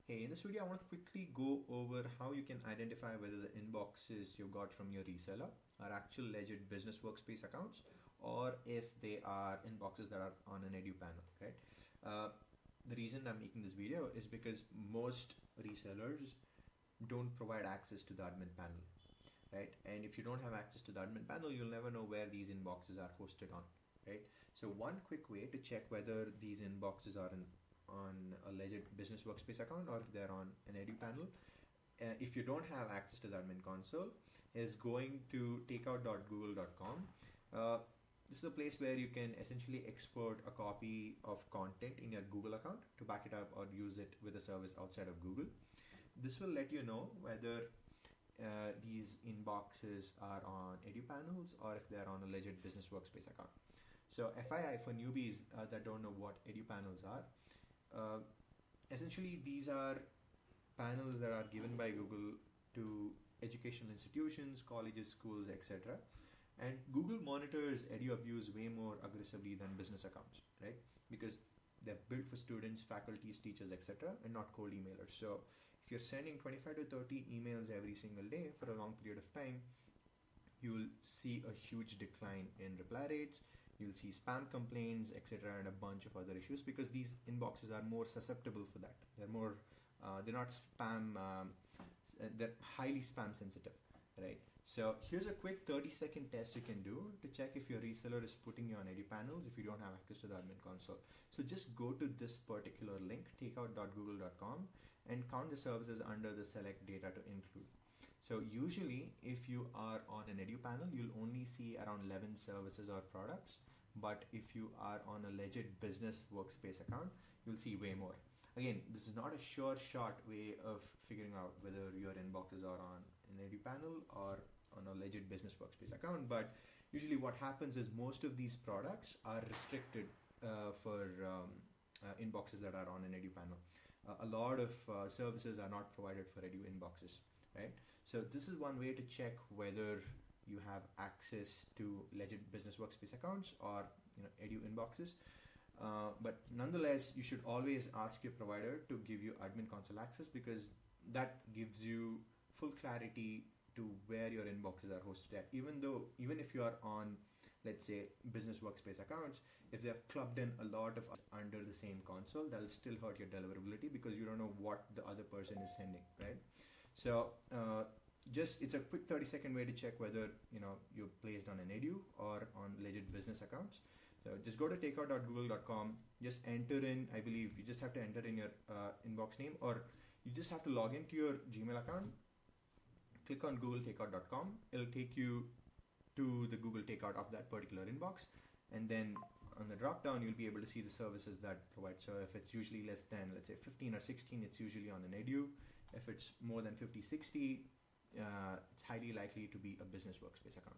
Hey, in this video, I want to quickly go over how you can identify whether the inboxes you got from your reseller are actual legit business workspace accounts or if they are inboxes that are on an EduPanel, right? The reason I'm making this video is because most resellers don't provide access to the admin panel, right? And if you don't have access to the admin panel, you'll never know where these inboxes are hosted on, right? So one quick way to check whether these inboxes are on a legit business workspace account or if they're on an EduPanel, if you don't have access to the admin console, is going to takeout.google.com. This is a place where you can essentially export a copy of content in your Google account to back it up or use it with a service outside of Google. This will let you know whether these inboxes are on EduPanels or if they're on a legit business workspace account. So FYI for newbies that don't know what EduPanels are, essentially these are panels that are given by Google to educational institutions, colleges, schools, etc. And Google monitors edu abuse way more aggressively than business accounts, right? Because they're built for students, faculties, teachers, etc. and not cold emailers. So if you're sending 25 to 30 emails every single day for a long period of time, you'll see a huge decline in reply rates. You'll see spam complaints, etc., and a bunch of other issues because these inboxes are more susceptible for that. They're not spam, they're highly spam sensitive, right? So here's a quick 30-second test you can do to check if your reseller is putting you on EduPanels if you don't have access to the admin console. So just go to this particular link, takeout.google.com, and count the services under the select data to include. So usually if you are on an EduPanel, you'll only see around 11 services or products. But if you are on a legit business workspace account, you'll see way more. Again, this is not a sure shot way of figuring out whether your inboxes are on an EduPanel or on a legit business workspace account. But usually what happens is most of these products are restricted for inboxes that are on an EduPanel. A lot of services are not provided for edu inboxes, right? So this is one way to check whether you have access to legit business workspace accounts or edu inboxes. But nonetheless, you should always ask your provider to give you admin console access because that gives you full clarity to where your inboxes are hosted at. Even if you are on, let's say, business workspace accounts, if they have clubbed in a lot of under the same console, that'll still hurt your deliverability because you don't know what the other person is sending, right? So it's a quick 30-second way to check whether you're placed on an edu or on legit business accounts. So just go to takeout.google.com, just enter in, I believe you just have to enter in your inbox name, or you just have to log into your Gmail account, click on googletakeout.com, it'll take you to the Google Takeout of that particular inbox, and then on the drop down you'll be able to see the services that provide. So if it's usually less than, let's say, 15 or 16, it's usually on an edu. If it's more than 50, 60, it's highly likely to be a business workspace account.